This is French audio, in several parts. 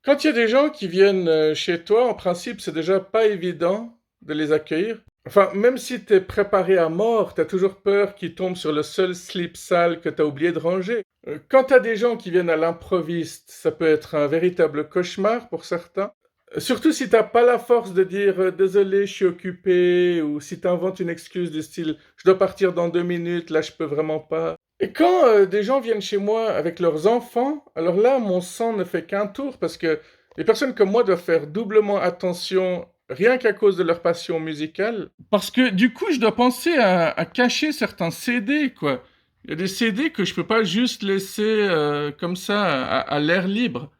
Quand il y a des gens qui viennent chez toi, en principe, c'est déjà pas évident de les accueillir. Enfin, même si t'es préparé à mort, t'as toujours peur qu'ils tombent sur le seul slip sale que t'as oublié de ranger. Quand t'as des gens qui viennent à l'improviste, ça peut être un véritable cauchemar pour certains. Surtout si t'as pas la force de dire désolé, je suis occupé, ou si t'inventes une excuse du style je dois partir dans 2 minutes, là je peux vraiment pas. Et quand des gens viennent chez moi avec leurs enfants, alors là mon sang ne fait qu'un tour parce que les personnes comme moi doivent faire doublement attention rien qu'à cause de leur passion musicale. Parce que du coup je dois penser à cacher certains CD quoi. Il y a des CD que je peux pas juste laisser comme ça à l'air libre.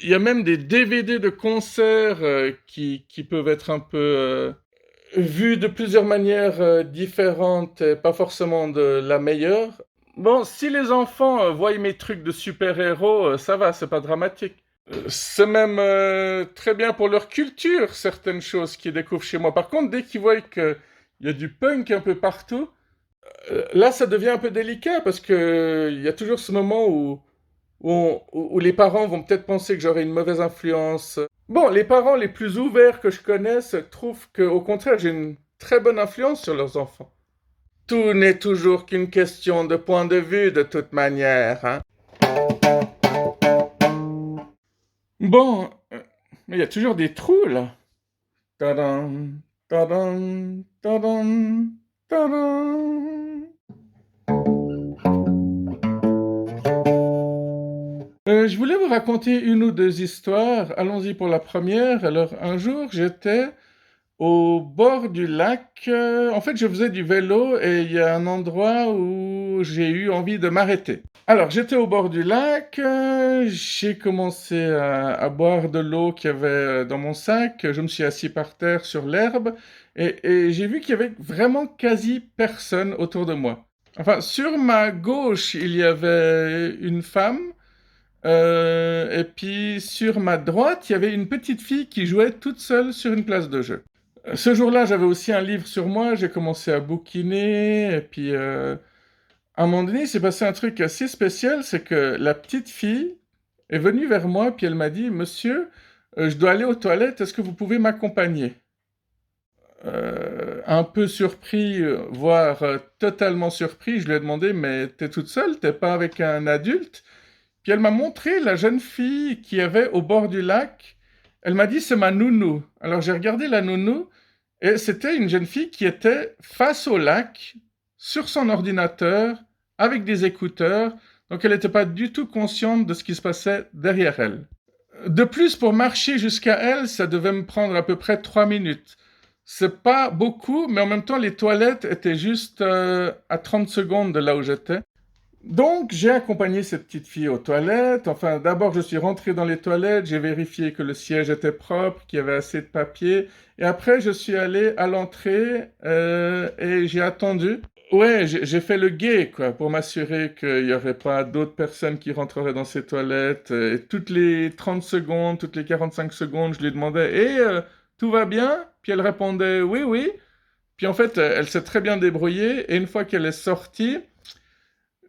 Il y a même des DVD de concerts qui peuvent être un peu vus de plusieurs manières différentes et pas forcément de la meilleure. Bon, si les enfants voient mes trucs de super-héros, ça va, c'est pas dramatique. C'est même très bien pour leur culture, certaines choses qu'ils découvrent chez moi. Par contre, dès qu'ils voient qu'il y a du punk un peu partout, là, ça devient un peu délicat parce que il y a toujours ce moment où les parents vont peut-être penser que j'aurai une mauvaise influence. Bon, les parents les plus ouverts que je connaisse trouvent qu'au contraire, j'ai une très bonne influence sur leurs enfants. Tout n'est toujours qu'une question de point de vue de toute manière, hein. Bon, mais il y a toujours des trous là. Tadam, tadam, tadam, tadam. Je voulais vous raconter une ou deux histoires. Allons-y pour la première. Alors, un jour, j'étais au bord du lac. En fait, je faisais du vélo et il y a un endroit où j'ai eu envie de m'arrêter. Alors, j'étais au bord du lac. J'ai commencé à boire de l'eau qu'il y avait dans mon sac. Je me suis assis par terre sur l'herbe et j'ai vu qu'il y avait vraiment quasi personne autour de moi. Enfin, sur ma gauche, il y avait une femme. Et puis sur ma droite, il y avait une petite fille qui jouait toute seule sur une place de jeu. Ce jour-là, j'avais aussi un livre sur moi, j'ai commencé à bouquiner, et puis à un moment donné, il s'est passé un truc assez spécial, c'est que la petite fille est venue vers moi, puis elle m'a dit, Monsieur, je dois aller aux toilettes, est-ce que vous pouvez m'accompagner? Un peu surpris, voire totalement surpris, je lui ai demandé, mais t'es toute seule, t'es pas avec un adulte? Puis elle m'a montré la jeune fille qui avait au bord du lac. Elle m'a dit c'est ma nounou. Alors j'ai regardé la nounou et c'était une jeune fille qui était face au lac, sur son ordinateur, avec des écouteurs. Donc elle n'était pas du tout consciente de ce qui se passait derrière elle. De plus, pour marcher jusqu'à elle, ça devait me prendre à peu près 3 minutes. C'est pas beaucoup, mais en même temps, les toilettes étaient juste à 30 secondes de là où j'étais. Donc, j'ai accompagné cette petite fille aux toilettes. Enfin, d'abord, je suis rentré dans les toilettes, j'ai vérifié que le siège était propre, qu'il y avait assez de papier. Et après, je suis allé à l'entrée et j'ai attendu. Ouais, j'ai fait le guet, quoi, pour m'assurer qu'il n'y aurait pas d'autres personnes qui rentreraient dans ces toilettes. Et toutes les 30 secondes, toutes les 45 secondes, je lui demandais, tout va bien? Puis elle répondait, oui, oui. Puis en fait, elle s'est très bien débrouillée. Et une fois qu'elle est sortie,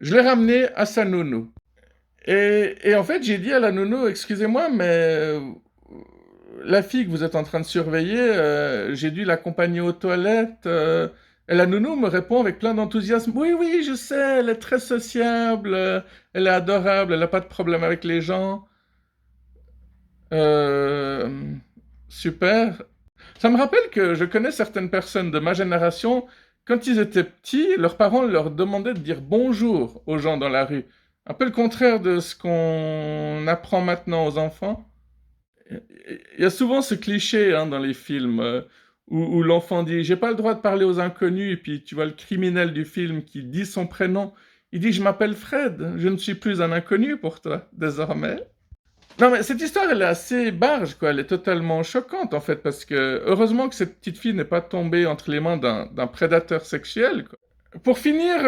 je l'ai ramenée à sa nounou. Et en fait, j'ai dit à la nounou, excusez-moi, mais la fille que vous êtes en train de surveiller, j'ai dû l'accompagner aux toilettes. Et la nounou me répond avec plein d'enthousiasme, oui, oui, je sais, elle est très sociable, elle est adorable, elle n'a pas de problème avec les gens. Euh, super. Ça me rappelle que je connais certaines personnes de ma génération, quand ils étaient petits, leurs parents leur demandaient de dire bonjour aux gens dans la rue. Un peu le contraire de ce qu'on apprend maintenant aux enfants. Il y a souvent ce cliché hein, dans les films où l'enfant dit j'ai pas le droit de parler aux inconnus, et puis tu vois le criminel du film qui dit son prénom. Il dit je m'appelle Fred, je ne suis plus un inconnu pour toi désormais. Non, mais cette histoire, elle est assez barge, quoi. Elle est totalement choquante, en fait, parce que heureusement que cette petite fille n'est pas tombée entre les mains d'un prédateur sexuel, quoi. Pour finir,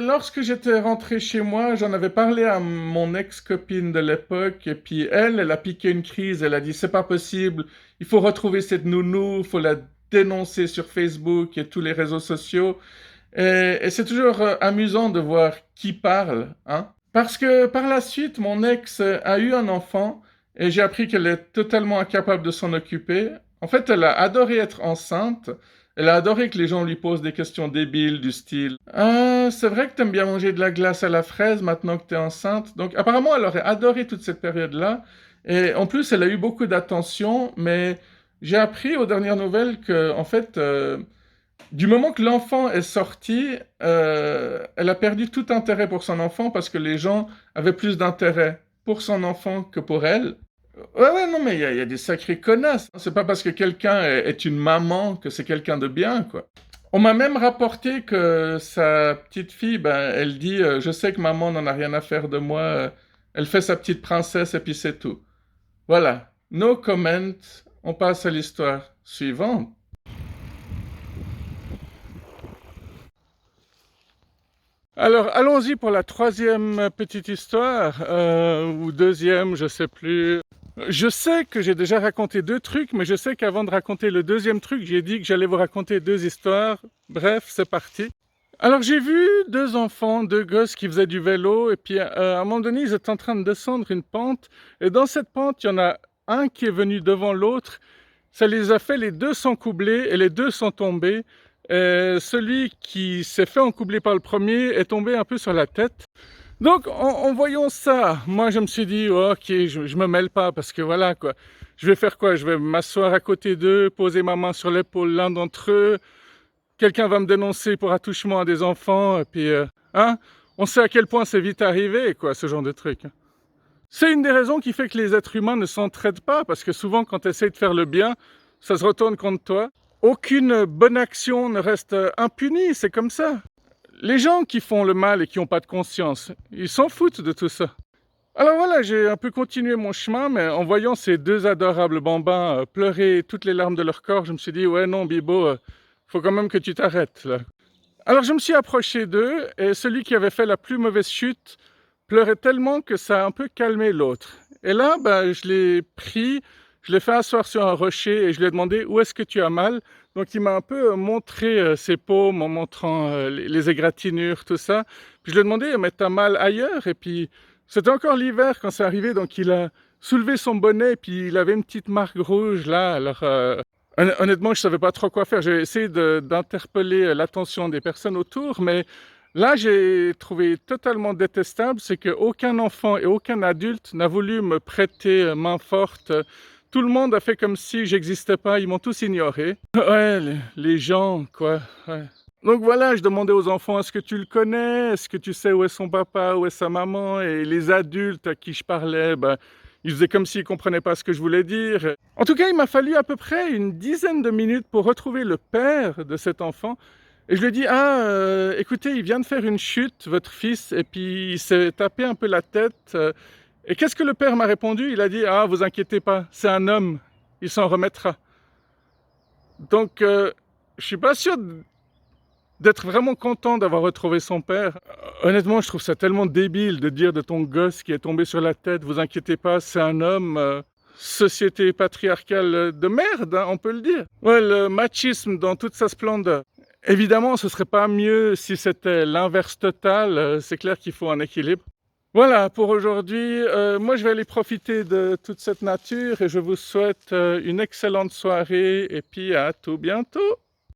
lorsque j'étais rentré chez moi, j'en avais parlé à mon ex-copine de l'époque, et puis elle a piqué une crise, elle a dit, c'est pas possible, il faut retrouver cette nounou, il faut la dénoncer sur Facebook et tous les réseaux sociaux. Et c'est toujours amusant de voir qui parle, hein. Parce que par la suite, mon ex a eu un enfant et j'ai appris qu'elle est totalement incapable de s'en occuper. En fait, elle a adoré être enceinte. Elle a adoré que les gens lui posent des questions débiles du style «Ah, c'est vrai que t'aimes bien manger de la glace à la fraise maintenant que t'es enceinte?» Donc apparemment, elle aurait adoré toute cette période-là. Et en plus, elle a eu beaucoup d'attention, mais j'ai appris aux dernières nouvelles que, en fait, du moment que l'enfant est sorti, elle a perdu tout intérêt pour son enfant parce que les gens avaient plus d'intérêt pour son enfant que pour elle. Ouais, ouais, non, mais il y a des sacrés connasses. C'est pas parce que quelqu'un est une maman que c'est quelqu'un de bien, quoi. On m'a même rapporté que sa petite fille, ben, elle dit je sais que maman n'en a rien à faire de moi, elle fait sa petite princesse et puis c'est tout. Voilà. No comment. On passe à l'histoire suivante. Alors, allons-y pour la troisième petite histoire, ou deuxième, je sais plus. Je sais que j'ai déjà raconté deux trucs, mais je sais qu'avant de raconter le deuxième truc, j'ai dit que j'allais vous raconter deux histoires. Bref, c'est parti. Alors, j'ai vu deux enfants, deux gosses qui faisaient du vélo, et puis à un moment donné, ils étaient en train de descendre une pente, et dans cette pente, il y en a un qui est venu devant l'autre. Ça les a fait, les deux s'encoubler, et les deux sont tombés. Celui qui s'est fait encoubler par le premier est tombé un peu sur la tête. Donc, en voyant ça, moi je me suis dit, oh, ok, je me mêle pas parce que voilà quoi. Je vais faire quoi? Je vais m'asseoir à côté d'eux, poser ma main sur l'épaule l'un d'entre eux. Quelqu'un va me dénoncer pour attouchement à des enfants. Et puis, hein, on sait à quel point c'est vite arrivé, quoi, ce genre de truc. C'est une des raisons qui fait que les êtres humains ne s'entraident pas parce que souvent, quand tu essaies de faire le bien, ça se retourne contre toi. Aucune bonne action ne reste impunie, c'est comme ça. Les gens qui font le mal et qui n'ont pas de conscience, ils s'en foutent de tout ça. Alors voilà, j'ai un peu continué mon chemin, mais en voyant ces deux adorables bambins pleurer toutes les larmes de leur corps, je me suis dit, ouais non Bibo, faut quand même que tu t'arrêtes là. Alors je me suis approché d'eux, et celui qui avait fait la plus mauvaise chute pleurait tellement que ça a un peu calmé l'autre. Et là, ben, je l'ai pris, je l'ai fait asseoir sur un rocher et je lui ai demandé où est-ce que tu as mal. Donc il m'a un peu montré ses paumes en montrant les égratignures, tout ça. Puis je lui ai demandé, mais t'as mal ailleurs? Et puis c'était encore l'hiver quand c'est arrivé, donc il a soulevé son bonnet et puis il avait une petite marque rouge là. Alors honnêtement, je savais pas trop quoi faire. J'ai essayé d'interpeller l'attention des personnes autour, mais là, j'ai trouvé totalement détestable, c'est qu'aucun enfant et aucun adulte n'a voulu me prêter main forte. Tout le monde a fait comme si j'existais pas, ils m'ont tous ignoré. Ouais, les gens, quoi. Ouais. Donc voilà, je demandais aux enfants, est-ce que tu le connais? Est-ce que tu sais où est son papa, où est sa maman? Et les adultes à qui je parlais, ben, ils faisaient comme s'ils ne comprenaient pas ce que je voulais dire. En tout cas, il m'a fallu à peu près une dizaine de minutes pour retrouver le père de cet enfant. Et je lui ai dit, ah, écoutez, il vient de faire une chute, votre fils, et puis il s'est tapé un peu la tête. Et qu'est-ce que le père m'a répondu? Il a dit, ah, vous inquiétez pas, c'est un homme, il s'en remettra. Donc, je suis pas sûr d'être vraiment content d'avoir retrouvé son père. Honnêtement, je trouve ça tellement débile de dire de ton gosse qui est tombé sur la tête, vous inquiétez pas, c'est un homme. Société patriarcale de merde, hein, on peut le dire. Ouais, le machisme dans toute sa splendeur. Évidemment, ce serait pas mieux si c'était l'inverse total. C'est clair qu'il faut un équilibre. Voilà, pour aujourd'hui, moi je vais aller profiter de toute cette nature et je vous souhaite une excellente soirée et puis à tout bientôt.